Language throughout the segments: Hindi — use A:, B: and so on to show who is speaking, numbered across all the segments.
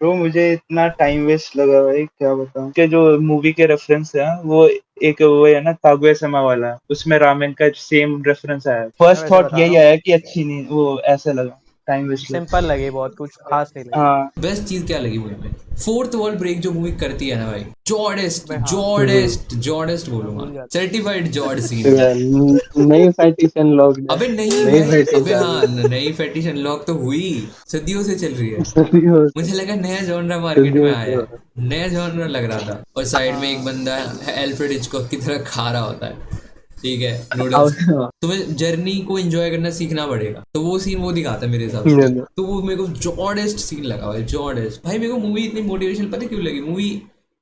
A: ब्रो मुझे इतना टाइम वेस्ट लगा भाई, क्या बताऊं। के जो मूवी के रेफरेंस है वो एक वो है ना, कागुया sama वाला, उसमें रामेन का सेम रेफरेंस आया।
B: मैं
A: फर्स्ट
B: वैसे
A: थॉट
B: बता रहा
A: यही
B: हूँ,
A: आया कि अच्छी नहीं, वो ऐसा लगा, टाइम वेस्ट लगा।
B: सिंपल लगी, बहुत कुछ खास नहीं लगी।
A: हाँ।
C: बेस्ट चीज क्या लगी मूवी में? फोर्थ वॉल ब्रेक जो मूवी करती है ना भाई, जॉडेस्ट
B: भाई हाँ,
C: जॉडेस्ट
B: मैं
C: बोलूंगा,
B: भूल जाता।
C: सर्टिफाइड जॉड सीन।
D: नई फैटिस अनलॉक्ड है।
C: अबे नहीं
D: नई
C: भाई,
D: फैटिस
C: अबे
D: आ
C: हाँ,
D: गई।
C: नई फेटिश अनलॉक तो हुई, सदियों से चल रही है।
D: सदियों
C: मुझे लगा नया जॉनरा मार्केट में
D: सदियों
C: आया
D: से।
C: है, नया जॉनरा लग रहा था। और साइड में एक
B: हाँ,
C: बंदा एल्फ्रेड हिचकॉक की तरह खा रहा होता है, ठीक है,
D: हाँ,
C: नूडल्स। तुम्हें जर्नी को एंजॉय करना सीखना पड़ेगा, तो वो सीन वो दिखाता है मेरे हिसाब से। तो वो मेरे को जॉडेस्ट सीन लगा भाई, जॉडेस्ट भाई। मेरे को मूवी इतनी मोटिवेशनल पता है क्यों लगी? मूवी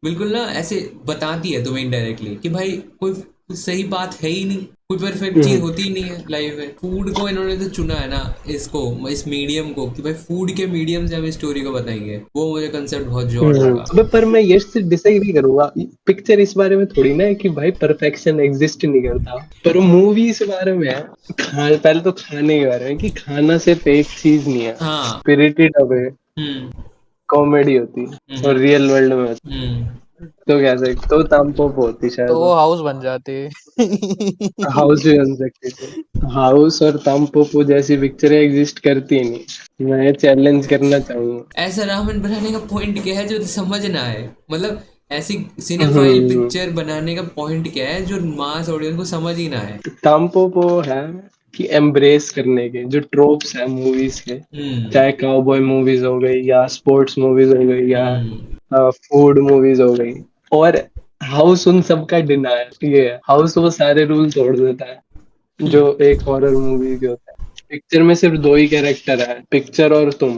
C: बिल्कुल ना ऐसे बताती है तुम्हें इनडायरेक्टली कि भाई कोई सही बात है ही नहीं, कोई परफेक्ट चीज होती ही नहीं है लाइफ में। फूड को इन्होंने तो चुना है ना, इसको, इस मीडियम को, कि भाई फूड के मीडियम से हम स्टोरी को बताएंगे। वो मुझे कंसेप्ट बहुत जोर लगा।
D: अबे पर मैं ये से डिसएग्री करूंगा। पिक्चर इस बारे में थोड़ी ना है कि भाई परफेक्शन एग्जिस्ट नहीं करता, पर मूवी इस बारे में है। पहले तो खाने के बारे में कि खाना सिर्फ एक चीज नहीं है।
C: हाँ।
D: स्पिरिटेड अवे
C: हम्म।
D: कॉमेडी होती है और
C: हम्म।
D: रियल वर्ल्ड में होती
C: हम्म।
D: है। तो क्या सकते तो तामपोप होती
B: तो
D: शायद
B: वो हाउस बन जाती।
D: हाउस भी बन सकती थी। हाउस और तामपोपो जैसी पिक्चरें एग्जिस्ट करती ही नहीं। मैं चैलेंज करना चाहूंगा।
C: ऐसा रावण बनाने का पॉइंट क्या है जो समझ ना आए? मतलब ऐसी सिनेफाइल
D: हम्म
C: पिक्चर बनाने का पॉइंट क्या है जो मास ऑडियंस को समझ ही ना आए?
D: तामपोपो है कि एम्ब्रेस करने के जो ट्रोप्स है मूवीज के,
C: हम्म।
D: चाहे काउबॉय मूवीज हो गई या स्पोर्ट्स मूवीज हो गई या
C: हम्म।
D: फूड मूवीज हो गई, और हाउस उन सब का डिनायर। ये हाउस वो सारे रूल तोड़ देता है जो एक हॉरर मूवी के होता है। पिक्चर में सिर्फ दो ही कैरेक्टर है, पिक्चर और तुम।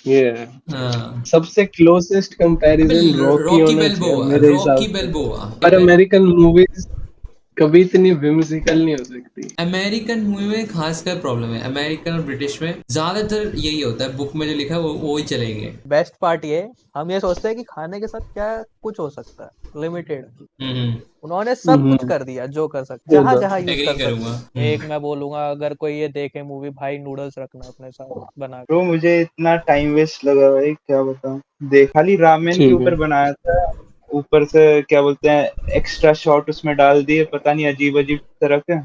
D: ये है
C: हाँ।
D: सबसे क्लोजेस्ट
C: अबे
D: कंपैरिजन रॉकी
C: रॉकी
D: होना चाहिए
C: बेल्बोआ,
D: मेरे हिसाब
C: रॉकी
D: से।
C: बेल्बोआ।
D: पर अमेरिकन मूवीज कभी इतनी विम्सिकल नहीं हो सकती।
C: अमेरिकन मूवी में खासकर प्रॉब्लम है, अमेरिकन और ब्रिटिश में ज्यादातर यही होता है, बुक में जो लिखा है वो ही चलेंगे।
B: बेस्ट पार्ट ये, हम ये सोचते हैं कि खाने के साथ क्या कुछ हो सकता है, लिमिटेड।
C: हम्म।
B: उन्होंने सब कुछ
D: हम्म
B: कर दिया जो कर सकते,
D: ये
B: जहां
D: तो
B: जहां यूज
C: एग्री
B: कर सकते
C: करूंगा।
B: हैं। एक मैं बोलूंगा, अगर कोई ये देखे मूवी, भाई नूडल्स रखना अपने साथ बना के।
A: ब्रो मुझे इतना टाइम वेस्ट लगा भाई, क्या बताऊं। देख खाली रामेन के
D: ठीक है।
A: ऊपर बनाया था, ऊपर से क्या बोलते हैं, एक्स्ट्रा शॉट उसमें डाल दिए, पता नहीं अजीब अजीब तरह के।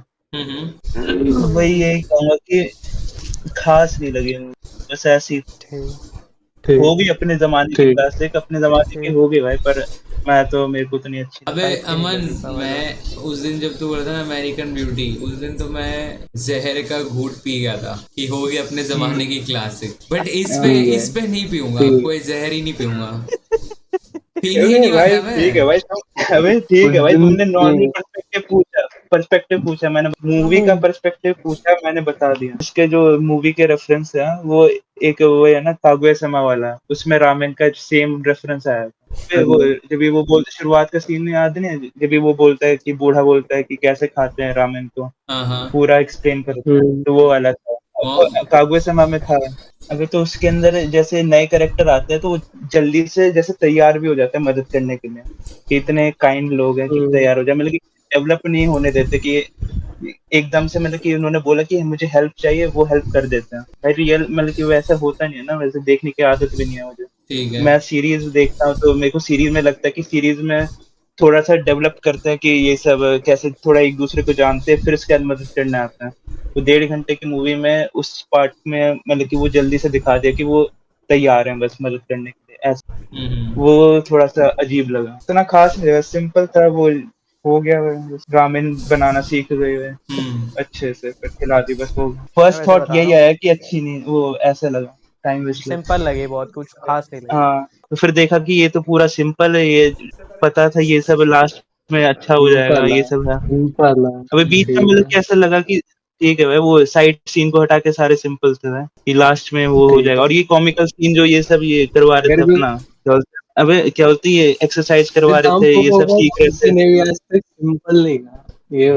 A: वही यही कहूंगा कि खास नहीं लगी मुझे, बस ऐसी।
B: ठीक,
A: हो
D: ठीक
A: गई अपने जमाने की
D: ठीक।
A: क्लासिक, अपने जमाने की
B: ठीक।
A: हो गई भाई, पर मैं तो, मेरे को तो नहीं अच्छी लगी।
C: अबे
B: अच्छी नहीं
C: अमन,
B: लगी, समझ रहा हूँ।
C: मैं उस दिन जब तू बोला था ना अमेरिकन ब्यूटी, उस दिन तो मैं जहर का घूंट पी गया था कि हो गई अपने जमाने की क्लासिक। बट
D: ठीक है।
C: इस पे नहीं पीऊंगा,
D: ठीक।
C: कोई जहर ही नहीं पीऊंगा। पीने ही
A: अबे
C: नहीं
A: भाई
C: वाला
A: ठीक है
C: मैं।
A: भाई अबे ठीक
D: उस
A: है भाई,
D: दिन
A: तुमने नॉर्मल पर्सपेक्टिव पूछा, मैंने मूवी का पर्सपेक्टिव पूछा, मैंने बता दिया। उसके जो मूवी के रेफरेंस है वो एक वो है ना, कागुया sama वाला, उसमें रामेन का सेम रेफरेंस आया था। फिर वो जब भी वो बोलते, शुरुआत का सीन याद नहीं है, जब भी वो बोलता है कि बूढ़ा बोलता है कि कैसे खाते हैं रामेन को,
C: हाँ हाँ।
A: पूरा एक्सप्लेन करता है,
D: हम्म,
A: तो वो वाला था।
C: कौन?
A: कागुया sama में था। अगर तो उसके अंदर जैसे नए करेक्टर आते हैं तो वो जल्दी से जैसे तैयार भी हो जाते हैं मदद करने के लिए, कि इतने काइंड लोग हैं कि तैयार हो जाए, मतलब कि डेवलप नहीं होने देते कि एकदम से, मतलब कि उन्होंने बोला कि मुझे हेल्प चाहिए, वो हेल्प कर देते हैं भाई। रियल मतलब कि वैसा होता नहीं है ना, वैसे देखने की आदत भी नहीं है मुझे।
C: ठीक है।
A: मैं सीरीज देखता हूँ तो मेरे को सीरीज में लगता है कि सीरीज में थोड़ा सा डेवलप करते हैं कि ये सब कैसे थोड़ा एक दूसरे को जानते हैं, फिर उसके बाद मदद करने आते हैं। तो 1.5 घंटे की मूवी में उस पार्ट में मतलब कि वो जल्दी से दिखा दिया कि वो तैयार हैं बस मदद करने के लिए, ऐसा। वो थोड़ा सा अजीब लगा, इतना खास नहीं लगा, सिंपल था वो। हो गया बस, रामेन बनाना सीख गए हुए अच्छे से, फिर खिला दी बस, हो गया।
B: मैं
A: फर्स्ट
B: वैसे
A: थॉट
B: बता रहा
A: यही
B: हूँ,
A: आया कि अच्छी नहीं, वो ऐसा लगा, टाइम वेस्ट लगा।
B: सिंपल लगी, बहुत कुछ खास नहीं लगी।
A: हाँ, तो फिर देखा कि ये तो पूरा सिंपल है, ये पता था ये सब लास्ट में अच्छा हो जाएगा,
D: सिंपल
A: ये
D: है।
A: सब है।
D: सिंपल है।
A: अबे बीच में
D: ठीक
A: मतलब
D: है।
A: कि ऐसा लगा कि ठीक है भाई, वो साइड सीन को हटा के सारे सिंपल थे भाई, कि लास्ट में वो हो
D: ठीक
A: जाएगा।
D: है।
A: और ये कॉमिकल सीन जो ये सब ये करवा रहे थे
D: अगर भी
A: अपना, क्या बोलते हैं, अबे क्या बोलती है, एक्सरसाइज करवा रहे थे, ये
D: तामपोपो
A: सब
D: को
A: सीख रहे
D: किसी
A: थे।
D: ने भी आज तक सिंपल नहीं कहा। ये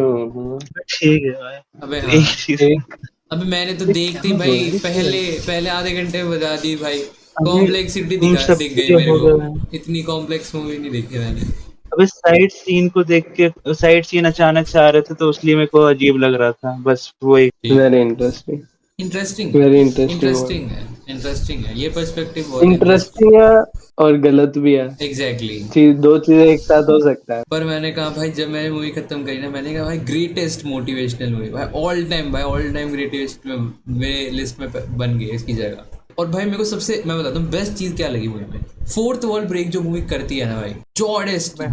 A: ठीक है भाई,
C: अबे
A: तो
C: हाँ।
A: एक चीज।
D: एक
C: अबे मैंने तो
D: एक
C: देखते ही
D: क्या बोल
C: भाई
D: रही थी?
C: पहले पहले आधे घंटे में बता दी भाई।
A: अबे
C: कॉम्प्लेक्सिटी
A: तुम
C: दिख
A: सबके
C: गई
A: जो
C: मेरे
A: हो
C: को।
A: गए,
C: इतनी कॉम्प्लेक्स मूवी नहीं देखी मैंने।
A: अबे साइड सीन को देख के, साइड सीन अचानक से आ रहे थे तो इसलिए मेरे को अजीब लग रहा था, बस वही।
C: ठीक।
D: Very interesting.
C: Interesting.
D: Very interesting.
C: Interesting है। इंटरेस्टिंग है, ये पर्सपेक्टिव बहुत
D: इंटरेस्टिंग है और गलत भी है,
C: एग्जैक्टली।
D: दो चीजें एक साथ हो सकता है।
C: पर मैंने कहा भाई, जब मैंने मूवी खत्म करी ना, मैंने कहा भाई ग्रेटेस्ट मोटिवेशनल मूवी भाई, ऑल टाइम ग्रेटेस्ट में मेरे लिस्ट में बन गई इसकी जगह। और भाई मेरे को सबसे, मैं बताता हूँ बेस्ट चीज क्या लगी मूवी में, फोर्थ वॉल ब्रेक जो मूवी करती है ना भाई, जॉर्डेस्ट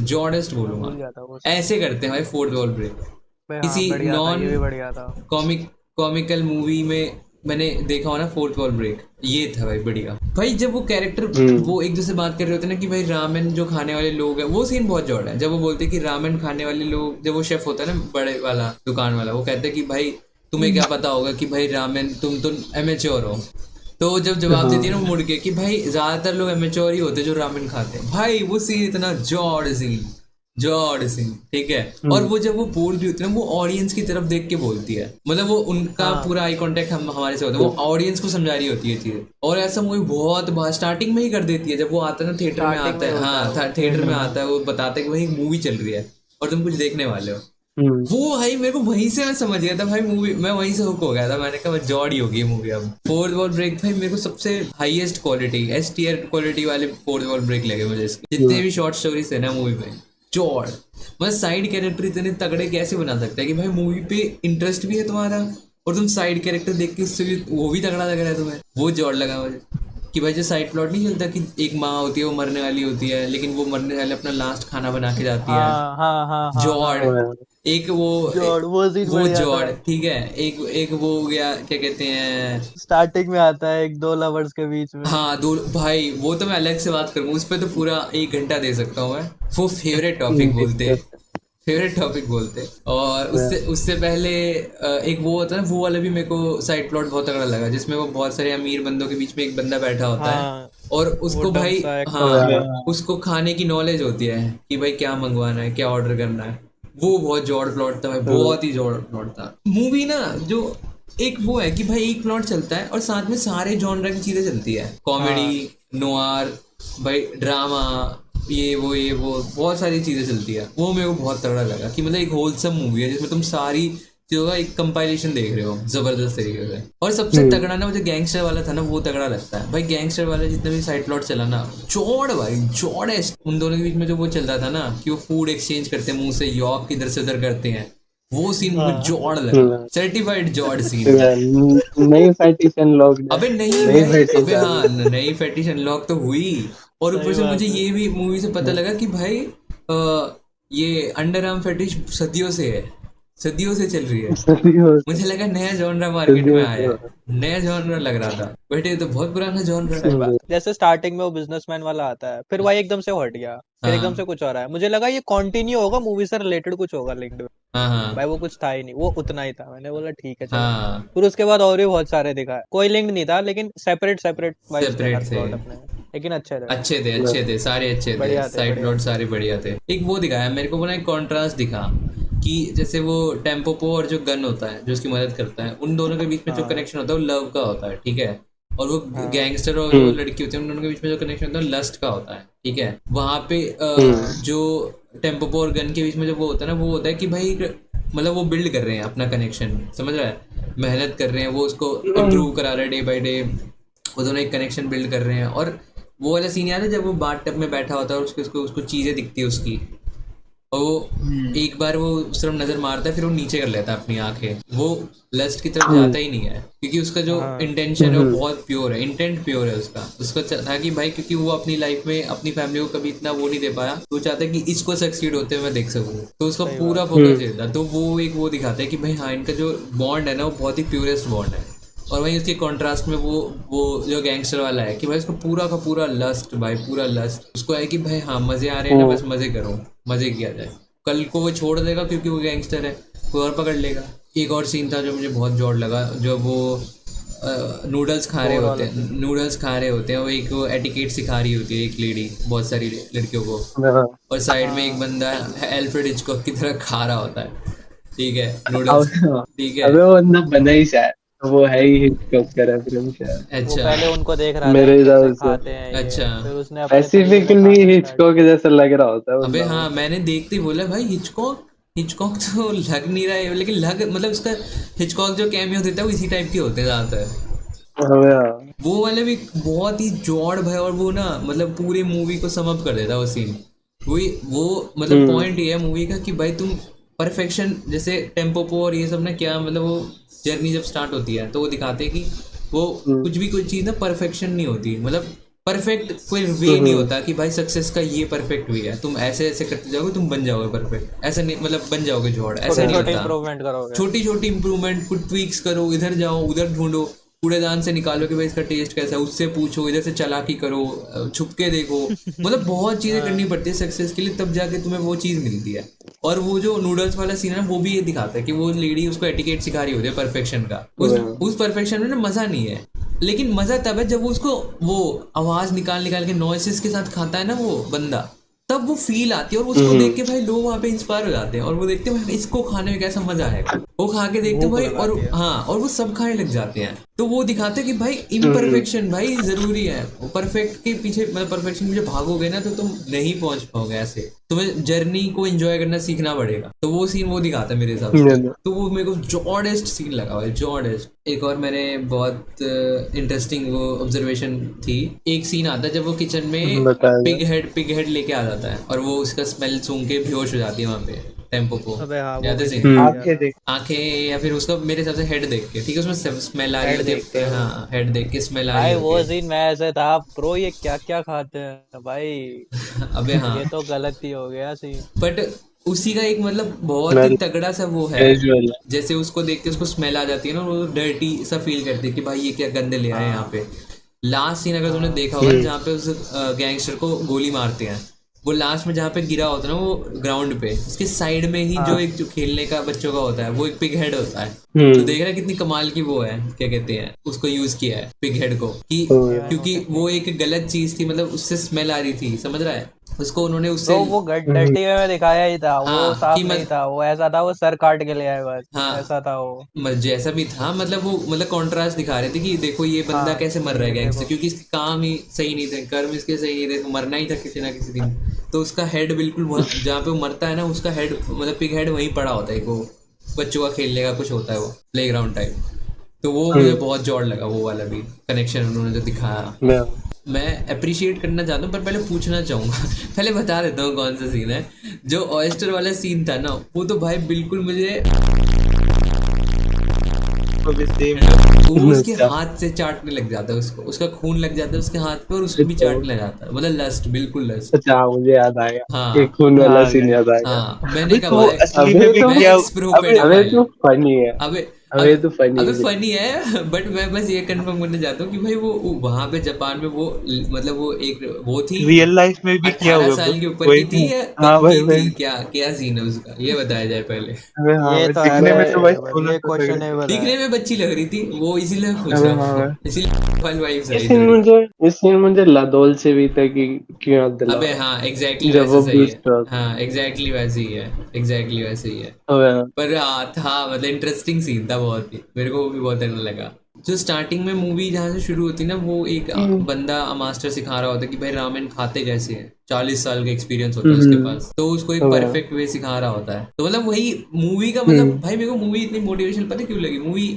C: जॉर्डेस्ट
B: भूल
C: बोलूंगा,
B: गया था वो।
C: ऐसे करते हैं भाई फोर्थ वॉल ब्रेक।
B: हाँ,
C: किसी
B: बढ़िया था,
C: नॉन
B: ये भी बढ़िया था।
C: कॉमिकल मूवी में मैंने देखा हो ना फोर्थ वॉल ब्रेक, ये था भाई बढ़िया। भाई जब वो कैरेक्टर वो एक दूसरे से बात कर रहे होते हैं ना कि भाई रामेन जो खाने वाले लोग हैं, वो सीन बहुत जोड़ा है। जब वो बोलते हैं कि रामेन खाने वाले लोग, जब वो शेफ होता है ना बड़े वाला दुकान वाला, वो कहते हैं कि भाई तुम्हें क्या पता होगा कि भाई रामेन, तुम तो एमेच्योर हो। तो जब जवाब देती है ना मुड़ के कि भाई ज्यादातर लोग एमेच्योर ही होते हैं जो रामेन खाते हैं, भाई वो सीन इतना जॉर्ड सीन, ठीक है। और वो जब वो बोल रही होती है ना, वो ऑडियंस की तरफ देख के बोलती है, मतलब वो उनका पूरा आई कांटेक्ट हमारे से होता है, वो ऑडियंस को समझा रही होती है चीज। और ऐसा मूवी बहुत बार स्टार्टिंग में ही कर देती है, जब वो आता है ना थिएटर में आता है, हाँ थिएटर में आता है, वो बताता है कि भाई मूवी चल रही है और तुम कुछ देखने वाले हो। वो भाई मेरे को वहीं से मैं समझ गया था भाई, मूवी मैं वहीं से हुक हो गया था, मैंने कहा जॉर्ड ही होगी मूवी अब। फोर्थ वॉल ब्रेक भाई मेरे को सबसे highest quality, S tier quality वाले फोर्थ वॉल ब्रेक लगे मुझे इसके, जितने भी शॉर्ट स्टोरीज थे ना मूवी में, जॉर्ड। मतलब साइड कैरेक्टर इतने तगड़े कैसे बना सकता है कि भाई मूवी पे इंटरेस्ट भी है तुम्हारा और तुम साइड कैरेक्टर देख के उससे भी वो भी तगड़ा लग रहा है तुम्हें, वो जॉर्ड लगा मुझे। कि भाई जो साइड प्लॉट नहीं चलता कि एक माँ होती है वो मरने वाली होती है, लेकिन वो मरने वाले अपना लास्ट खाना बना के जाती है, जॉर्ड। एक वो जॉर्ड, ठीक है। एक वो हो गया, क्या कहते हैं,
B: स्टार्टिंग में आता है एक दो लवर्स के बीच में,
C: हाँ दो भाई, वो तो मैं अलग से बात करूँ, उस पर तो पूरा 1 घंटा दे सकता हूँ मैं। वो फेवरेट टॉपिक बोलते। और उससे पहले एक वो होता है ना, वो वाला भी मेरे को साइड प्लॉट बहुत तगड़ा लगा, जिसमें वो बहुत सारे अमीर बंदों के बीच में एक बंदा बैठा होता है और उसको भाई उसको खाने की नॉलेज होती है कि भाई क्या मंगवाना है, क्या ऑर्डर करना है। वो बहुत जॉर्ड प्लॉट था भाई, बहुत ही जॉर्ड प्लॉट था। मूवी ना जो एक वो है कि भाई एक प्लॉट चलता है और साथ में सारे जॉनर की चीजें चलती है, कॉमेडी, नोआर, भाई ड्रामा, ये वो बहुत सारी चीजें चलती है। वो मेरे को बहुत तगड़ा लगा कि मतलब एक होलसम मूवी है जिसमें तुम सारी चीजों का एक कंपाइलेशन देख रहे हो जबरदस्त तरीके से। और सबसे तगड़ा ना मुझे गैंगस्टर वाला था ना, वो तगड़ा लगता है भाई। गैंगस्टर वाला जितने भी साइड प्लॉट चला ना, जॉर्ड भाई, जॉर्डेस्ट। उन दोनों के बीच में जो वो चल रहा था ना कि वो फूड एक्सचेंज करते हैं, मुंह से यॉर्क इधर से उधर करते हैं, वो सीन मुझे जॉर्ड लगा, सर्टिफाइड जॉर्ड सीन।
D: नई फैटिश अनलॉक,
C: अबे नहीं भाई, अबे हाँ नई फैटिश अनलॉक तो हुई। और ऊपर से मुझे ये भी मूवी से पता लगा कि भाई ये अंडर आर्म फैटिश सदियों से चल रही है। मुझे लगा नया जॉनरा मार्केट में आया है, नया जॉनरा लग रहा था, बट ये तो बहुत पुराना जॉनरा है।
B: जैसे स्टार्टिंग में वो बिजनेसमैन वाला आता है, फिर वही एकदम से हट गया, फिर एकदम से कुछ हो रहा है, मुझे लगा ये कंटिन्यू होगा, मूवी से रिलेटेड कुछ होगा लिंक्ड में। भाई वो कुछ था ही नहीं, वो उतना ही था। मैंने बोला ठीक है चलो। फिर उसके बाद और भी बहुत सारे दिखा, कोई लिंक नहीं था, लेकिन सेपरेट थे, लेकिन अच्छे
C: थे सारे अच्छे थे, साइड प्लॉट सारे बढ़िया थे। एक वो दिखाया मेरे को, एक कॉन्ट्रास्ट दिखा कि जैसे वो टेम्पोपो और जो गन होता है जो उसकी मदद करता है, उन दोनों के बीच में जो कनेक्शन होता है वो लव का होता है, ठीक है। और वो गैंगस्टर और जो लड़की होती है उन दोनों के बीच में जो कनेक्शन होता है लस्ट का होता है, ठीक है। वहां पे जो टेम्पोपो और गन के बीच में जो वो होता है ना, वो होता है कि भाई मतलब वो बिल्ड कर रहे हैं अपना कनेक्शन, समझ रहा है, मेहनत कर रहे हैं, वो उसको इम्प्रूव करा रहे हैं डे बाई डे, वो दोनों एक कनेक्शन बिल्ड कर रहे हैं। और वो वाला सीन याद है जब वो बाथ टब में बैठा होता है और उसको चीजें दिखती है उसकी, और वो एक बार वो उस तरफ नजर मारता है, फिर वो नीचे कर लेता है अपनी आंखें, वो लस्ट की तरफ जाता ही नहीं है, क्योंकि उसका जो इंटेंशन है वो बहुत प्योर है, इंटेंट प्योर है उसका था कि भाई, क्योंकि वो अपनी लाइफ में अपनी फैमिली को कभी इतना वो नहीं दे पाया, तो चाहता है कि इसको सक्सीड होते हुए मैं देख सकूं, तो उसका पूरा फोकस ये था। तो वो एक वो दिखाता है कि भाई हाँ, इनका जो बॉन्ड है ना वो बहुत ही प्योरेस्ट बॉन्ड है। और वहीं उसके कॉन्ट्रास्ट में वो जो गैंगस्टर वाला है कि भाई उसको पूरा का पूरा लस्ट, भाई पूरा लस्ट उसको है कि भाई हाँ मजे आ रहे हैं ना, बस मजे करो, मजे किया जाए, कल को वो छोड़ देगा क्योंकि वो गैंगस्टर है, कोई और पकड़ लेगा। एक और सीन था जो मुझे बहुत जोर लगा, जो वो नूडल्स खा रहे होते हैं, वो एक एटिकेट सिखा रही होती है एक लेडी बहुत सारी लड़कियों को, और साइड में एक बंदा एल्फ्रेड हिचकॉक की तरह खा रहा होता है, ठीक है, नूडल्स, ठीक है।
D: अबे वो बंदा बना ही शायद, वो है ही हिचकॉक का रेफरेंस शायद।
B: अच्छा, पहले उनको देख रहा
D: मेरे हिसाब से
B: खाते हैं,
C: अच्छा,
B: फिर उसने
D: स्पेसिफिकली हिचकॉक जैसा लग रहा होता है।
C: अबे हाँ, मैंने देखते ही बोला भाई हिचकॉक तो लग नहीं रहा है, लेकिन मतलब उसका हिचकॉक जो कैमियो देता है वो इसी टाइप के होते हैं ज्यादातर, वो वाला भी बहुत ही जॉड भाई, और वो ना मतलब पूरे मूवी को सम अप कर देता वो सीन। वो मतलब पॉइंट ये है मूवी का कि भाई तुम परफेक्शन, जैसे टेम्पो और ये सब ना, क्या मतलब वो जर्नी जब स्टार्ट होती है तो वो दिखाते हैं कि वो कुछ भी कोई चीज़ ना परफेक्शन नहीं होती, मतलब परफेक्ट कोई वे नहीं होता कि भाई सक्सेस का ये परफेक्ट वे है, तुम ऐसे ऐसे करते जाओगे तुम बन जाओगे परफेक्ट, ऐसा नहीं, मतलब बन जाओगे जॉड, ऐसा नहीं होता।
B: इम्प्रूवमेंट करोगे,
C: छोटी छोटी इंप्रूवमेंट, कुछ ट्वीक्स करो, इधर जाओ उधर ढूंढो, कूड़ेदान से निकालो कि भाई इसका टेस्ट कैसा है, उससे पूछो, इधर से चालाकी करो, छुप के देखो, मतलब बहुत चीजें करनी पड़ती है सक्सेस के लिए, तब जाके तुम्हें वो चीज मिलती है। और वो जो नूडल्स वाला सीन है ना, वो भी ये दिखाता है कि वो लेडी उसको एटिकेट सिखा रही होती है परफेक्शन का, उस परफेक्शन में ना मजा नहीं है, लेकिन मजा तब है जब वो उसको वो आवाज निकाल निकाल के नॉइसेस के साथ खाता है ना वो बंदा, तब वो फील आती है, और उसको देख के भाई लोग वहाँ पे इंस्पायर हो जाते हैं, और वो देखते हैं भाई इसको खाने में कैसा मजा आएगा, वो खा के देखते हैं भाई, और हाँ, और वो सब खाने लग जाते हैं। तो वो दिखाते हैं कि भाई इम्परफेक्शन भाई जरूरी है, परफेक्ट के पीछे, मतलब परफेक्शन में भागोगे ना तो तुम नहीं पहुंच पाओगे, ऐसे तुम्हें जर्नी को एंजॉय करना सीखना पड़ेगा। तो वो सीन वो दिखाता है मेरे हिसाब से, तो वो मेरे को जॉडेस्ट सीन लगा हुआ है, जॉडेस्ट। एक और मैंने बहुत इंटरेस्टिंग वो ऑब्जर्वेशन थी, एक सीन आता है जब वो किचन में पिग हेड लेके आ जाता है, और वो उसका स्मेल सूंघ के बेहोश हो जाती है वहां पे टेम्पो को, आंखें या फिर उसका मेरे हिसाब से हेड देख के, ठीक है, उसमें स्मेल आ रही है, हाँ हेड देख के स्मेल आ रही है
B: वो सीन में ऐसे था प्रो, ये क्या क्या खाते हैं भाई
C: अबे हाँ,
B: ये तो गलत ही हो गया सीन।
C: बट उसी का एक मतलब बहुत ही तगड़ा सा वो है, जैसे उसको देख के उसको स्मेल आ जाती है ना, वो डर्टी सा फील करती है कि भाई ये क्या गंदे ले आए यहाँ पे। लास्ट सीन अगर तुमने देखा होगा जहाँ पे उस गैंगस्टर को गोली मारते हैं, वो लास्ट में जहाँ पे गिरा होता है ना वो ग्राउंड पे, उसके साइड में ही जो एक जो खेलने का बच्चों का होता है, वो एक पिग हेड होता है। तो देख रहा है कितनी कमाल की वो है, क्या कहते हैं उसको यूज किया है पिग हेड को, कि क्योंकि वो एक गलत चीज थी, मतलब उससे स्मेल आ रही थी, समझ रहा है, उसको उन्होंने उससे
B: तो वो डर्टी वे में दिखाया ही था, वो साफ नहीं था, वो ऐसा था वो सर काट के ले आए बस, ऐसा था वो,
C: जैसा भी था, मतलब वो मतलब कॉन्ट्रास्ट दिखा रहे थे कि देखो ये बंदा कैसे मर रहा है गैंग से, क्योंकि इसके काम ही सही नहीं थे, कर्म इसके सही नहीं थे, मरना ही था किसी ना किसी दिन। तो उसका हेड बिल्कुल जहाँ पे वो मरता है ना, उसका हेड मतलब पिग हेड वहीं पड़ा होता है, वो बच्चों का खेलने का कुछ होता है वो प्ले ग्राउंड टाइप। तो वो मुझे बहुत जोड़ लगा, वो वाला भी कनेक्शन उन्होंने जो दिखाया, मैं अप्रिशिएट करना चाहता हूँ, पर पहले पूछना चाहूंगा पहले बता देता हूँ कौन सा सीन है। जो ऑयस्टर वाला सीन था ना, वो तो भाई बिल्कुल मुझे वो उसके हाथ से चाटने लग जाता है, उसको उसका खून लग जाता है उसके हाथ पे, और उसको भी चाटने लग जाता है, मतलब लस्ट, बिल्कुल लस्ट।
D: अच्छा मुझे याद आया,
C: हाँ
D: एक खून वाला सीन याद आया।
C: हाँ मैंने कहा
D: अबे तो फनी है, अबे तो
C: फनी है, बट मैं बस ये कंफर्म करना चाहता हूँ कि भाई वो वहां पे जापान में वो मतलब वो एक वो थी
A: रियल लाइफ में भी किया
C: 18 साल के ऊपर की थी या कम की थी, क्या क्या सीन है उसका ये बताया जाए पहले।
B: ये तो
A: दिखने में तो भाई
B: ये क्वेश्चन है,
C: दिखने में बच्ची लग रही थी वो, इसीलिए पूछ रहा हूँ, इसीलिए
D: इस सीन मुझे लादोल से भी था कि क्यों दिला।
C: अबे हाँ एग्जैक्टली वैसे सही है, हाँ एग्जैक्टली वैसे ही है, एग्जैक्टली वैसे ही है। पर हाँ था मतलब इंटरेस्टिंग सीन था बहुत ही, मेरे को वो भी बहुत अच्छा लगा। जो स्टार्टिंग में मूवी जहाँ से शुरू होती है ना, वो एक बंदा मास्टर सिखा रहा होता है कि भाई रामेन खाते कैसे हैं, 40 साल का एक्सपीरियंस होता है उसके पास, तो उसको एक परफेक्ट वे सिखा रहा होता है। तो मतलब वही मूवी का मतलब भाई मेरे को मूवी इतनी मोटिवेशनल पता क्यों लगी, मूवी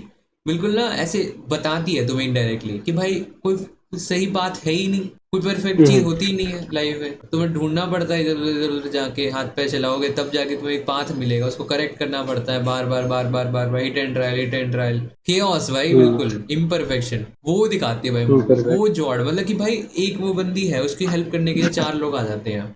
C: बिल्कुल ना ऐसे बताती है तुम्हें इनडायरेक्टली कि भाई कोई सही बात है ही नहीं, कोई परफेक्ट चीज होती ही नहीं है लाइफ में, तुम्हें ढूंढना पड़ता है इधर उधर जाके, हाथ पैर चलाओगे तब जाके तुम्हें एक पाथ मिलेगा, उसको करेक्ट करना पड़ता है बार बार बार बार बार बार, हिट एंड ट्रायल केओस भाई, बिल्कुल इम्परफेक्शन वो दिखाती है भाई वो जोड़, मतलब कि भाई एक वो बंदी है उसकी हेल्प करने के लिए 4 लोग आ जाते हैं,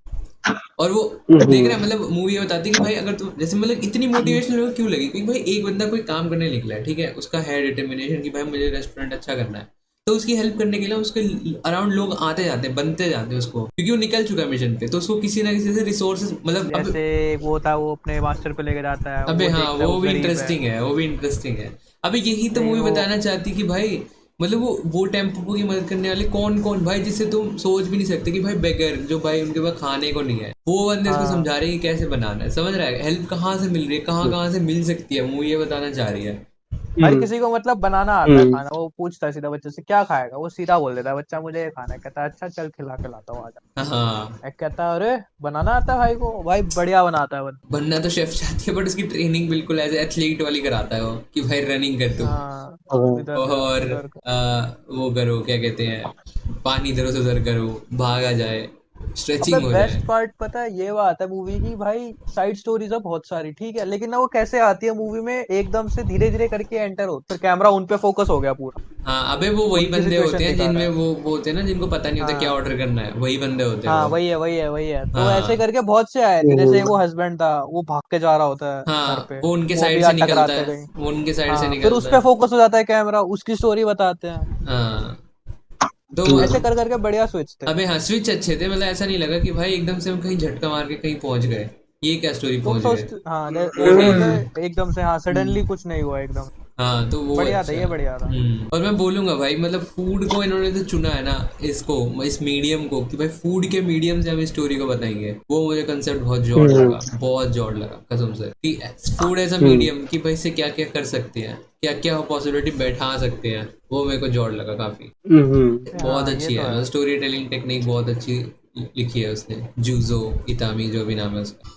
C: और वो देख रहा है मतलब मूवी बताती है कि भाई अगर तुम जैसे मतलब इतनी मोटिवेशनल क्यों लगी, क्योंकि भाई एक बंदा कोई काम करने निकला है, ठीक है, उसका है डिटर्मिनेशन कि भाई मुझे रेस्टोरेंट अच्छा करना है, तो उसकी हेल्प करने के लिए उसके अराउंड लोग आते जाते हैं, बनते जाते हैं उसको, क्योंकि वो निकल चुका है मिशन पे, तो उसको किसी ना किसी से रिसोर्सेज मतलब
B: जैसे वो था वो अपने मास्टर पे लेके जाता है।
C: अबे हाँ वो भी इंटरेस्टिंग है, वो भी इंटरेस्टिंग है। अबे यही तो मूवी बताना चाहती कि भाई मतलब वो टेम्पो की मदद करने वाले कौन कौन भाई, जिससे तुम सोच भी नहीं सकते कि भाई बेगर जो भाई उनके पास खाने को नहीं है, वो बंदे उसको समझा रहे हैं कि कैसे बनाना है, समझ रहा है, हेल्प कहाँ से मिल रही है, कहाँ से मिल सकती है, मूवी ये बताना चाह रही है।
B: हर किसी को मतलब बनाना आता है खाना। वो पूछता है सीधा बच्चे से क्या खाएगा, वो सीधा बोल देता है बच्चा मुझे ये खाना है। कहता है अच्छा चल खिलाता हूँ आजा।
C: हाँ
B: एक कहता है अरे बनाना आता है भाई को, भाई बढ़िया बनाता है
C: बनना तो शेफ चाहती है, बट उसकी ट्रेनिंग बिल्कुल एज एथलीट वाली कराता है वो, कि भाई रनिंग कर तू
B: हाँ इधर
C: और
B: उधर
C: वो करो, क्या कहते हैं, पानी इधर से उधर करो, भागा जाए,
B: अबे
C: स्ट्रेचिंग हो
B: बेस्ट
C: जाए।
B: पार्ट पता है ये बात है मूवी की भाई, साइड स्टोरीज है बहुत सारी ठीक है, लेकिन ना वो कैसे आती है मूवी में एकदम से धीरे धीरे करके एंटर हो, फिर कैमरा उन पे फोकस हो गया पूरा।
C: हाँ अबे वो वही
B: उनकी
C: बंदे होते
B: सिचुएशन
C: हैं
B: दिखा रहा
C: जिनमें
B: है।
C: वो होते हैं ना, जिनको पता नहीं होता क्या
B: हाँ
C: ऑर्डर करना है, वही बंदे होते हैं
B: हाँ
C: वो।
B: वही है तो ऐसे
C: हाँ
B: करके बहुत से आए थे। जैसे वो हस्बैंड था वो भाग के जा रहा होता है घर
C: हाँ
B: पे,
C: वो उनके
B: वो
C: साइड
B: भी
C: से
B: यार
C: निकलता
B: टकराते
C: है,
B: कहीं।
C: वो उनके साइड से
B: हाँ फिर उस
C: निकलता
B: पे
C: है।
B: फोकस हो जाता है कैमरा, उसकी स्टोरी बताते हैं।
C: हाँ तो
B: ऐसे कर करके बढ़िया स्विच थे।
C: अबे हाँ स्विच अच्छे थे, मतलब ऐसा नहीं लगा कि भाई एकदम से हम कहीं झटका मार के कहीं पहुंच गए, ये क्या स्टोरी
B: तुम
C: पहुंच गए,
B: सोचते हाँ
C: वो
B: ऐसे
C: नहीं
B: होता
C: था।
B: है एकदम से, हाँ सडनली कुछ नहीं हुआ एकदम।
C: हाँ तो वो
B: बढ़िया था
C: अच्छा।
B: ये, बढ़िया था।
C: और मैं बोलूंगा भाई, मतलब फूड को इन्होंने तो चुना है ना, इसको, इस मीडियम को, कि भाई फूड के मीडियम से हम इस स्टोरी को बताएंगे, वो मुझे कंसेप्ट बहुत जोड़ लगा, बहुत जोड़ लगा कसम से, कि फूड एज अ मीडियम, कि भाई इससे क्या क्या कर सकते हैं, क्या क्या पॉसिबिलिटी बैठा सकते हैं, वो मेरे को जोड़ लगा काफी। बहुत
B: हाँ ये
C: अच्छी
B: तो
C: है,
B: है।
C: स्टोरी टेलिंग टेक्निक बहुत अच्छी लिखी है उसने, जूजो इतामी जो भी नाम है उसका।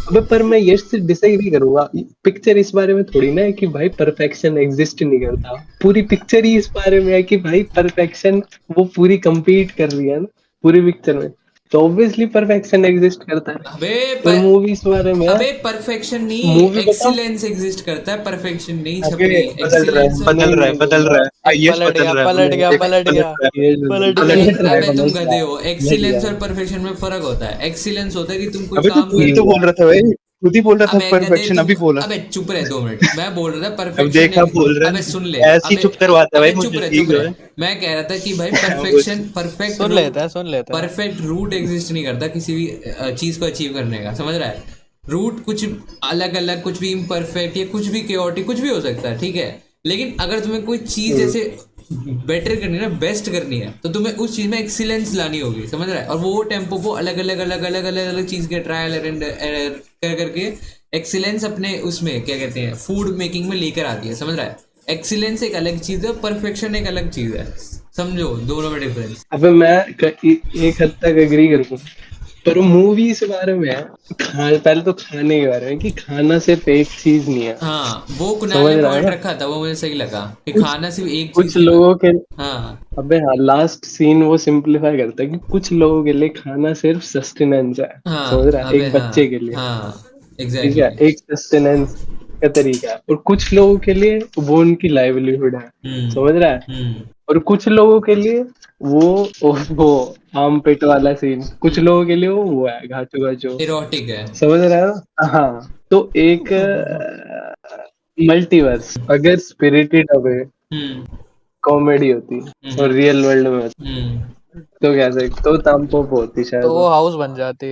D: अबे पर मैं यश से डिसएग्री करूंगा। पिक्चर इस बारे में थोड़ी ना है कि भाई परफेक्शन एग्जिस्ट नहीं करता, पूरी पिक्चर ही इस बारे में है कि भाई परफेक्शन वो पूरी कंपीट कर रही है ना पूरी पिक्चर में, तो ऑब्वियसली परफेक्शन एग्जिस्ट करता है।
C: अबे
D: पर मूवी इस बारे में है,
C: अबे परफेक्शन नहीं,
D: मूवी बताओ।
C: एक्सीलेंस एग्जिस्ट करता है, परफेक्शन नहीं
A: अबे
C: छपरी,
A: बदल रहा है
C: एक्सीलेंस।
A: बदल
D: नहीं
A: रहा है
D: नहीं
A: बदल रहा है,
B: अब
A: यश बदल रहा है
B: पलट
A: बदल
B: गया
A: रहा है,
B: पलट
A: पलट
B: गया
A: रहा है।
D: ये
B: पलट
C: अबे
B: गया।
D: पलट रहा है,
C: अबे तुम
D: पलट रहा
C: गधे
D: है,
C: हो,
D: पलट
C: एक्सीलेंस
D: गया।
C: और परफेक्शन में फर्क होता है। एक्सीलेंस होता है कि तुम कोई
A: अबे तो
C: काम
A: तू
C: कर
A: ही
C: रहे
A: तो
C: हो।
A: बोल रहा था भाई, खुद ही बोल रहा था
C: अबे गधे
A: परफेक्शन,
C: तुम,
A: अभी बोला।
C: अबे चुप रहे 2 मिनट, मैं बोल रहा था
A: अब
C: परफेक्शन
A: देखा
C: एक।
A: बोल रहा
C: अबे सुन ले,
A: है, ऐसे ही
C: अबे
A: चुप करवाता है भाई
C: अबे
A: मुझे,
C: चुप रहे
A: ठीक
C: चुप
A: है।
C: रहे। मैं कह रहा था कि भाई
A: हाँ, वो
C: परफेक्शन, परफेक्ट
B: सुन
C: रूट,
B: लेते हैं सुन लेते हैं।
C: परफेक्ट रूट एग्जिस्ट नहीं करता किसी भी चीज को अचीव करने का, समझ रहा है। रूट कुछ अलग अलग, कुछ भी इम्परफेक्ट या कुछ भी केओटिक कुछ भी हो सकता है, ठीक है। लेकिन अगर तुम्हें कोई चीज जैसे बेटर करनी है ना, बेस्ट करनी है, तो तुम्हें उस चीज में एक्सीलेंस लानी होगी, समझ रहा है। और वो टेम्पो को अलग अलग अलग अलग अलग अलग चीज के ट्रायल एंड एरर कर करके एक्सीलेंस अपने उसमें क्या कहते हैं फूड मेकिंग में लेकर आती है, समझ रहा है। एक्सीलेंस एक अलग चीज है, परफेक्शन एक अलग चीज है, समझो दोनों में डिफरेंस।
D: अबे मैं एक हद तक एग्री करूँ, पर मूवी इस बारे में है, पहले तो खाने के बारे में, कि खाना सिर्फ एक चीज नहीं है,
C: हाँ वो कुणाल
D: समझ
C: ने
D: रहा है
C: पॉइंट
D: ना।
C: रखा था, वो मुझे सही लगा कि
D: कुछ
C: खाना सिर्फ एक चीज
D: कुछ
C: नहीं
D: लोगों के,
C: था। हाँ
D: अबे हाँ लास्ट सीन वो सिंपलीफाई करता है कि कुछ लोगों के लिए खाना सिर्फ सस्टेनेंस है, समझ रहा
C: हाँ
D: है,
C: अबे
D: एक
C: हाँ
D: बच्चे के लिए,
C: हाँ
D: ठीक है,
C: एग्जैक्टली।
D: एक सस्टेनेंस का तरीका है, और कुछ लोगों के लिए वो उनकी लाइवलीहुड है, समझ रहा है।
C: हम्म
D: और कुछ लोगों के लिए वो आम पेट वाला सीन, कुछ लोगों के लिए वो है घाटू घाचो,
C: इरोटिक है।
D: समझ रहे हो। हाँ तो एक मल्टीवर्स अगर स्पिरिटेड अवे
C: हम्म
D: कॉमेडी होती और रियल वर्ल्ड में होती,
C: हम्म
D: तो क्या सकते तो तामपोप होती
B: तो
D: शायद,
B: वो हाउस बन जाती।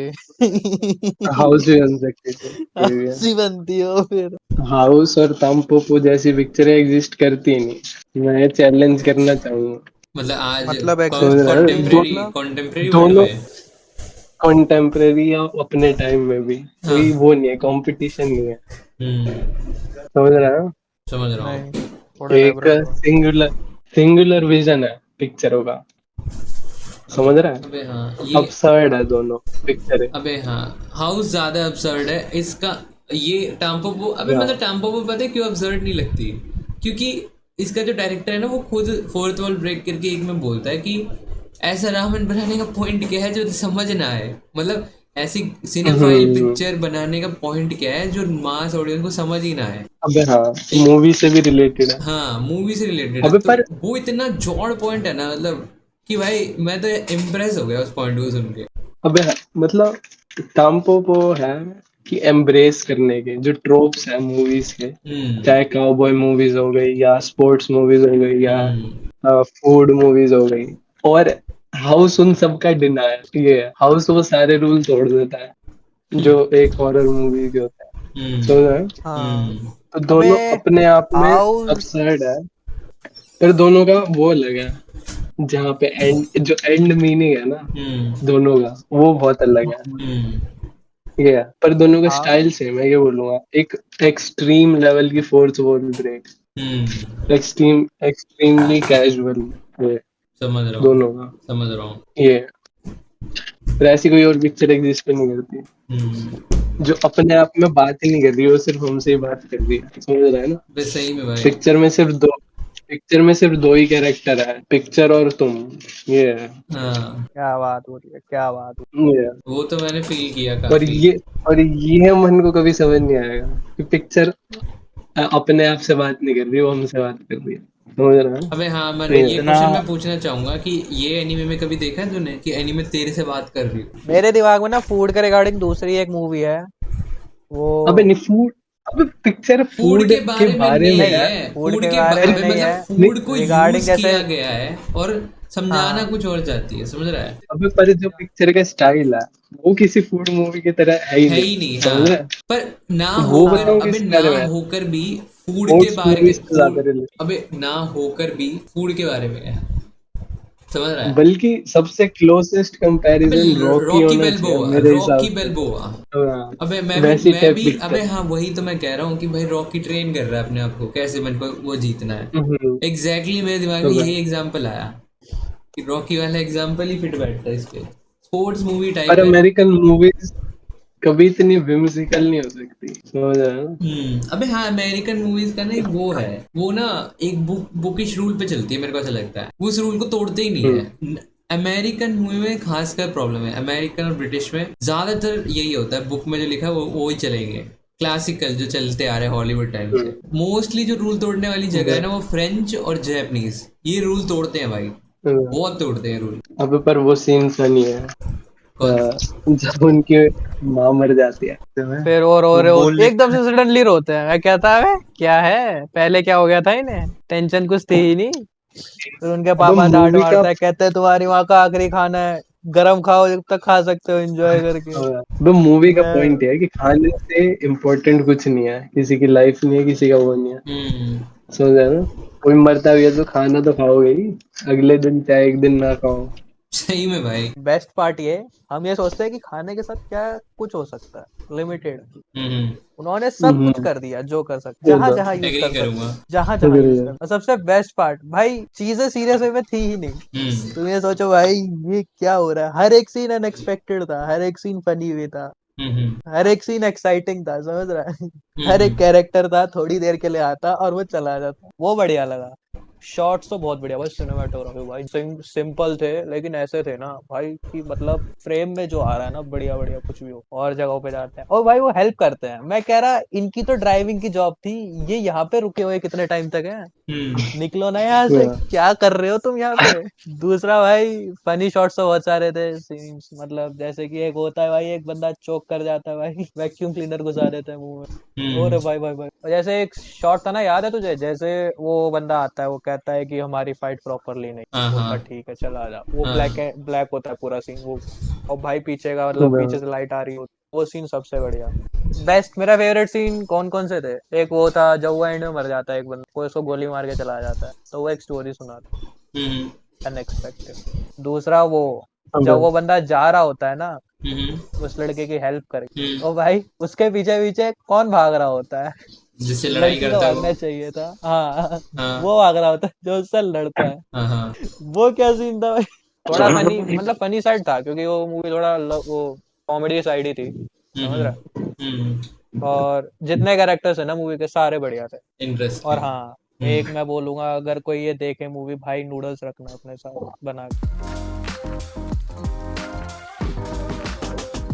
D: हाउस भी बन सकती थी कोई भी।
B: हाउस ही बनती हो फिर।
D: हाउस और तामपोपो जैसी पिक्चरें एग्जिस्ट करती ही नहीं, मैं चैलेंज करना चाहूंगा।
C: मतलब आज
B: मतलब एग्जिस्ट
D: समझ रहे
B: करती
D: हो,
B: नहीं
C: कॉन्टेम्प्रेरी
B: मतलब।
C: कॉन्टेम्प्रेरी वर्ल्ड
D: दोनों
C: में।
D: कॉन्टेम्परेरी या अपने टाइम में भी
C: हाँ
D: कोई वो नहीं है, कंपटीशन नहीं है,
C: हम्म
D: समझ रहे हो।
C: समझ रहा हूँ।
B: नहीं थोड़ा
D: एक
B: एलेबोरेट करो।
D: सिंगुलर विजन है पिक्चरों का, समझ रहा है।
C: अबे हाँ ये,
D: अपसर्ड है दोनों पिक्चरें।
C: अबे हाँ हाउस ज्यादा अब्सर्ड है इसका। ये टाम्पोपो, अबे
D: हाँ
C: मतलब टाम्पोपो पता है क्यों अब्सर्ड नहीं लगती, क्योंकि इसका जो डायरेक्टर है ना, वो खुद फोर्थ वॉल ब्रेक करके एक में बोलता है कि ऐसा रावण बनाने का पॉइंट क्या है जो समझ ना आए, मतलब ऐसी सिनेफाइल
D: हम्म,
C: पिक्चर बनाने का पॉइंट क्या है जो मास ऑडियंस को समझ ही ना आए।
D: अबे हाँ
C: एक,
D: मूवी से भी रिलेटेड है।
C: हाँ मूवी से रिलेटेड है,
D: अबे
C: तो
D: पर
C: वो इतना जॉड़ पॉइंट है ना, मतलब कि भाई मैं तो इम्प्रेस हो गया उस पॉइंट को सुन के।
D: अबे हाँ, मतलब तामपोपो है कि एम्ब्रेस करने के जो ट्रोप्स है मूवीज के,
C: हम्म
D: चाहे काउबॉय मूवीज हो गई या स्पोर्ट्स मूवीज हो गई या
C: हम्म
D: फूड मूवीज हो गई, और हाउस उन सब का डिनायर ये है, हाउस वो सारे रूल तोड़ देता है जो एक हॉरर मूवी के होता है, समझ रहे हो?
B: हाँ
D: तो
B: अबे
D: दोनों अपने आप में
B: हाउस।
D: अपसर्ड है, पर दोनों का वो अलग है, जहाँ पे एंड जो एंड मीनिंग है ना
C: हम्म
D: दोनों का वो बहुत अलग है,
C: हम्म
D: ठीक है। पर दोनों का
B: हाँ
D: स्टाइल सेम है, ये बोलूंगा, एक एक्सट्रीम लेवल की fourth wall break, extremely casual
C: समझ रहा हूँ,
D: दोनों का
C: समझ रहा हूँ।
D: ये। पर ऐसी कोई और पिक्चर एग्जिस्ट नहीं करती जो अपने आप में बात ही नहीं कर रही, वो सिर्फ हमसे ही बात कर रही है, समझ रहा है ना?
C: बस सही में भाई।
D: पिक्चर में सिर्फ दो ही कैरेक्टर है, पिक्चर और तुम। ये है।
C: हाँ,
B: क्या बात हो रही है, क्या बात हो
D: ये है।
C: वो तो मैंने फील किया
D: और
C: काफी।
D: ये मन को कभी समझ नहीं आएगा कि पिक्चर अपने आप से बात नहीं कर रही, वो हमसे बात कर रही है, समझ रहा है?
C: अबे हाँ, मैं
D: ये
C: ये
A: इतना
C: क्वेश्चन मैं पूछना चाहूंगा कि ये एनीमे में कभी देखा है तूने कि एनीमे तेरे से बात कर रही हो?
B: मेरे दिमाग में ना फूड के रिगार्डिंग दूसरी एक मूवी है वो।
D: अबे नहीं फूड, अबे पिक्चर
C: फूड
D: फूड
C: के
D: के
C: बारे में
D: बारे में
C: नहीं
B: नहीं,
D: है।
C: है,
B: फूड
C: फूड
B: के
C: के
B: बारे में
C: अबे
B: नहीं
C: मतलब
B: है,
C: फूड को
B: रिगार्डिंग
C: यूज
B: जैसे
C: किया गया है और समझाना
B: हाँ
C: कुछ और जाती है, समझ रहा है?
D: अबे पर जो पिक्चर का स्टाइल है वो किसी फूड मूवी की तरह है ही
C: है
D: नहीं,
C: ही नहीं,
D: समझ रहा
C: हाँ।
D: है?
C: पर ना
D: वो
C: होकर,
D: बताऊं
C: अबे
D: किसके
C: ना
D: बारे में है?
C: होकर भी फूड के
D: स्पोर्ट्स
C: बारे में,
D: मूवीज से ज्यादा रिलेटेड।
C: अबे ना होकर भी फूड के बारे में है, समझ रहा है?
D: बल्कि सबसे क्लोजेस्ट
C: अबे
D: कंपैरिजन रॉकी
C: रॉकी
D: होना चाहिए
C: बेल्बोआ,
D: मेरे हिसाब
C: रॉकी
D: से।
C: बेल्बोआ।
D: हाँ,
C: अबे
D: वैसी
C: मैं
D: टाइप
C: भी अबे
D: पिक्चर।
C: हाँ, वही तो मैं कह रहा हूँ कि भाई रॉकी ट्रेन कर रहा है अपने आप को कैसे मेरे को वो जीतना है।
D: हम्म,
C: एग्जैक्टली मेरे दिमाग में
D: अबे।
C: यही एग्जांपल आया कि रॉकी वाला एग्जांपल ही फिट बैठता है इस पे। स्पोर्ट्स मूवी
D: पर
C: टाइप है।
D: अमेरिकन मूवीज कभी इतनी whimsical नहीं हो सकती, समझ रहा है ना?
C: अबे हाँ, अमेरिकन मूवीज का ना एक वो है, वो ना एक बुकिश रूल पे चलती है, मेरे को ऐसा लगता है वो उस रूल को तोड़ते ही नहीं है। अमेरिकन मूवी में खासकर प्रॉब्लम है, अमेरिकन और ब्रिटिश में ज्यादातर यही होता है, बुक में जो लिखा है वो ही चलेंगे, क्लासिकल जो चलते आ रहे हैं हॉलीवुड टाइम से। मोस्टली जो रूल तोड़ने वाली जगह है ना, वो फ्रेंच और जैपनीज, ये रूल तोड़ते हैं भाई, बहुत तोड़ते हैं रूल।
D: अबे पर वो सीन फनी है
C: कौन?
D: जब उनकी माँ मर जाती है।
B: फिर वो रो
A: वो
B: रहे हो
A: बोलने
B: एकदम से सडनली रोते हैं। मैं कहता है क्या है, पहले क्या हो गया था इन्हें, टेंशन कुछ थी ही नहीं। फिर उनके
D: अब
B: पापा डांट
D: मूवी का
B: मारता है, कहते हैं तुम्हारी माँ का आखिरी खाना है, गरम खाओ जब तक खा सकते हो एंजॉय करके।
D: अब मूवी का
B: मैं
D: पॉइंट है कि खाने से इम्पोर्टेंट कुछ नहीं है, किसी की लाइफ नहीं है, किसी का वो नहीं है, समझ रहे हो ना? कोई मरता भी है तो खाना तो खाओगे ही, अगले दिन चाहे एक दिन ना खाओ।
C: सही में भाई।
B: बेस्ट पार्ट ये, हम ये सोचते हैं कि खाने के साथ क्या कुछ हो सकता है लिमिटेड, उन्होंने सब कुछ कर दिया जो कर सकते, जहां जहां यूज
C: एग्री
B: कर
C: करूंगा।
B: सकते, जहां जहां यूज कर। और सबसे बेस्ट पार्ट भाई, चीजें सीरियस वे में थी ही नहीं। तुम ये सोचो भाई ये क्या हो रहा है, हर एक सीन अनएक्सपेक्टेड था, हर एक सीन फनी भी था, हर एक सीन एक्साइटिंग था, समझ रहा है? हर एक कैरेक्टर था, थोड़ी देर के लिए आता और वो चला जाता, वो बढ़िया लगा। शॉट्स तो बहुत बढ़िया भाई, सिनेमाटोग्राफी भाई सिंपल थे लेकिन ऐसे थे ना भाई कि मतलब फ्रेम में जो आ रहा है ना, बढ़िया बढ़िया कुछ भी हो, और जगहों पे जाते हैं और भाई वो हेल्प करते हैं। मैं कह रहा इनकी तो ड्राइविंग की जॉब थी, ये यहाँ पे रुके हुए कितने टाइम तक है, निकलो ना यहाँ से, क्या कर रहे हो तुम यहाँ पे। दूसरा भाई फनी शॉट्स तो बहुत सारे थे सीन्स, मतलब जैसे कि एक होता है भाई, एक बंदा चोक कर जाता है भाई, वैक्यूम क्लीनर घुसा देते हैं मुंह में, और भाई भाई भाई। और जैसे एक शॉट था ना, याद है तुझे, जैसे वो बंदा आता है, वो कहता है कि हमारी फाइट प्रॉपरली नहीं, बोलता ठीक है चला जा, वो ब्लैक होता है पूरा सीन वो, और भाई पीछे का मतलब पीछे से लाइट आ रही होती, वो सीन सबसे बढ़िया। बेस्ट मेरा फेवरेट सीन कौन कौन से थे, एक वो था जब वो एंड में मर जाता है, एक बंदा कोई उसको गोली मार के चला जाता है, तो वो एक स्टोरी सुनाता अनएक्सपेक्टेड। दूसरा वो जब वो बंदा जा रहा होता है ना उस लड़के की हेल्प करके, ओ भाई उसके पीछे पीछे कौन भाग रहा होता है,
C: जिससे लड़ाई
B: लड़की को
C: करता है
B: भागना
C: वो।
B: चाहिए था, हाँ
C: हाँ
B: वो भाग रहा होता है जो उससे लड़ता है।
C: हाँ हाँ।
B: वो क्या सीन था भाई, थोड़ा फनी, मतलब फनी साइड था क्योंकि वो मूवी थोड़ा वो कॉमेडी साइड ही थी, समझ रहा है? और जितने कैरेक्टर्स है ना मूवी के सारे बढ़िया थे। और
C: इंटरेस्टिंग।
B: हाँ एक मैं बोलूंगा, अगर कोई ये देखे मूवी भाई, नूडल्स रखना अपने साथ बना के।